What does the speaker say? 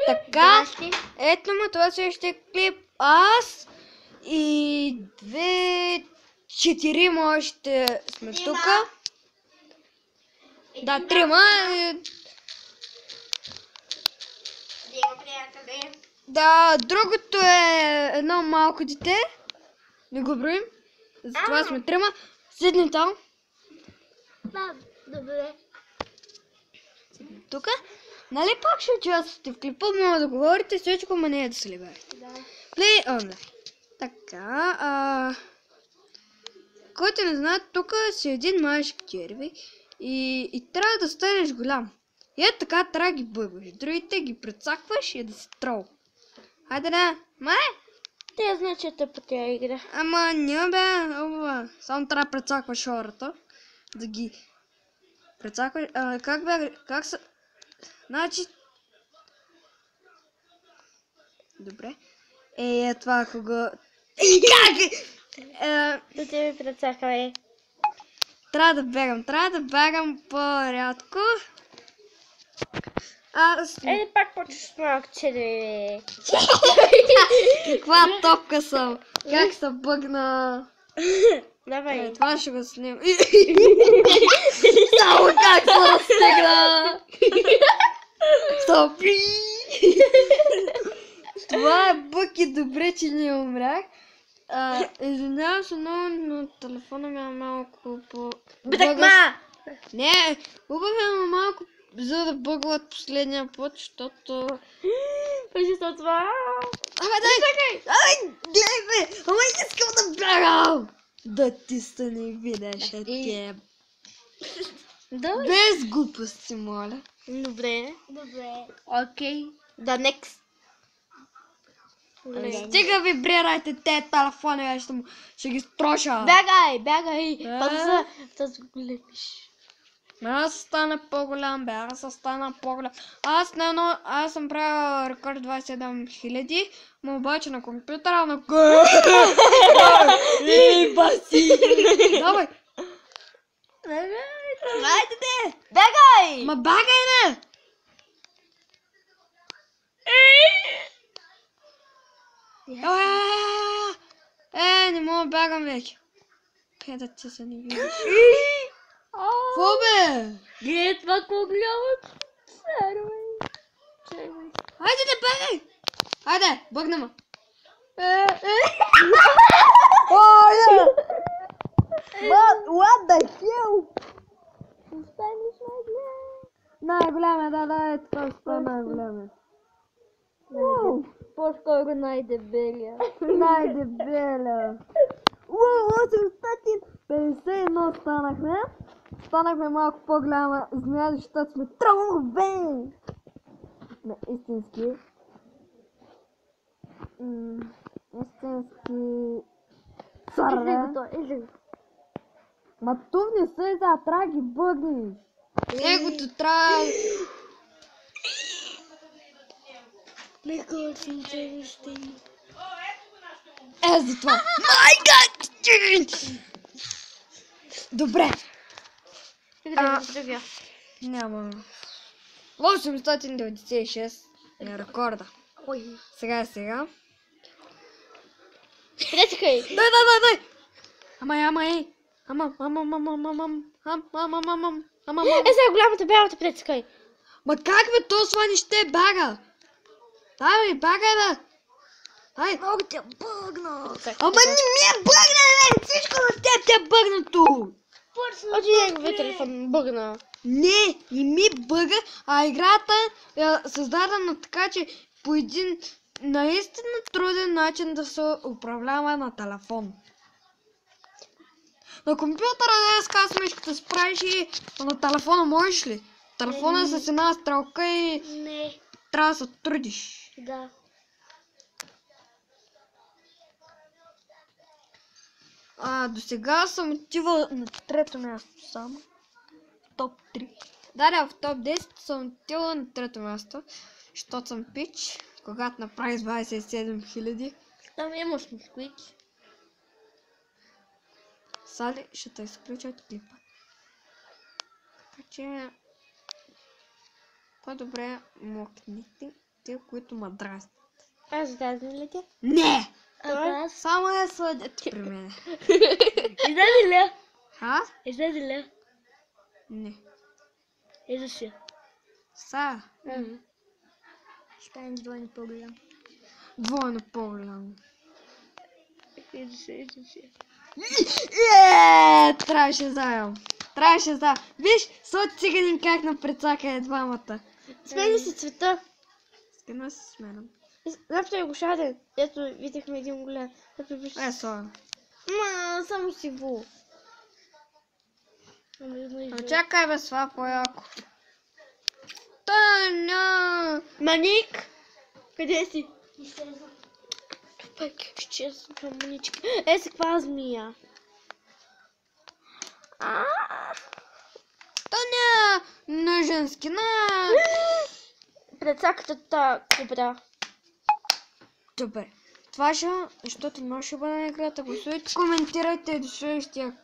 Така, ето ме това следващия клип. Аз и 4 още сме тука. Да, 3. Да, другото е едно малко дете. Не го броим. Затова сме 3. Седни там. Да, добре. Тук. Нали пак ще участвате в клипа, може да говорите всичко, ма не е да се либарите. Да. Play online. Така, който не знае, тук си един малък черви и трябва да станеш голям. И е така трябва да ги бъбваш. Другите ги прецакваш и да си трол. Хайде да, май! Те знаят, че те по тя игра. Ама няма бе, обува. Само трябва да прецакваш хората. Да ги прецакваш. Как бе, как са... Значи... Добре. Това кого... Как? Да те ви прецакаме. Трябва да бягам по-рядко. Аз... Пак почваш с малко черви. Каква топка съм? Как се бъгна? Давай. Това ще го снимам. Само как се разтегна! Стопи! Това е бък и добре, че не умрях. Извинявам се много, но телефона ми е малко по... Бедъкма! Не, убавям малко, за да бъгват последния път, защото... Пъжи са това. Гледай бе! Ама искам да бягам! Да ти се не видиш, теб. Да. Без глупости, моля. Добре. Окей. Да, next. Стига вибрирайте те телефони, ще ги строша. Бягай. Пък да се големиш. Аз стана по-голям, Аз съм правил рекорд 27 000, но обаче на компютъра на... Баси! Давай! Хайде де! Бягай! Ма багай не! Не мога да бягам вече. Къде ти се не видиш? Какво бе? Гледай това какво гледат. Хайде да бягай! Хайде, бъгна ма! What the hell? Останеш Най-голяме, да, това е най-голяме. по-скоро най-дебелия. Най-дебеля. 851 станахме. Станахме малко по-голяма змия, защото сме тролове. Не, истински. Истински... Излег. Ма тук не се трябва да ги бъгнеш. Негото трябва... Леко си интересни. За това. Майка! Добре. Другия. Няма. 896 е рекорда. Ой. Сега. Прецакай. Дай! Амай. Сега голямата бялата прецакай. Ма как бе, то свани ще бага? Дай бе, багай бе! Ай, много те бъгна! Ама не ми е бъгна, бе! Всичко на теб те е бъгнато! Оти неговия телефон бъгна. Не ми бъга, а играта е създадена така, че по един наистина труден начин да се управлява на телефон. На компютъра днеска с мишката справиш и на телефона можеш ли? Телефона е с една стрелка и Не. трябва да се трудиш. Да. До сега съм отивал на 3-то място само. В топ 3. Да, в топ 10 съм отивал на 3-то място, защото съм пич, когато направи 27 000. Там имаш москвич. Сали ще те изключат клипа. Така че по-добре мокните тия, които ма дразнят. Аз дразни ли те? Не! Аз? Само я сладят при мен. Излезе ли? А? Излезе ли? Не. Излезе си. Са. Ще правим двойно по-голям. Двойно по-голямо. Излезе си. Трябваше заедно. Трябваше да. Виж, сот циганин как напрецака е двамата. Смени си цвета. Скъна се сменам. Защо е го шаден? Ето, видяхме един голям. Сора. Ма, само си вул. Чакай бе, това по-яко. Таня! Маник! Къде си? Пък, изчезна маничка. Е, си каква змия? Таня! На женски, на... Прецаката кобра. Добре. Това ще, защото може да бъде накрая. Гласувайте, коментирайте до следващия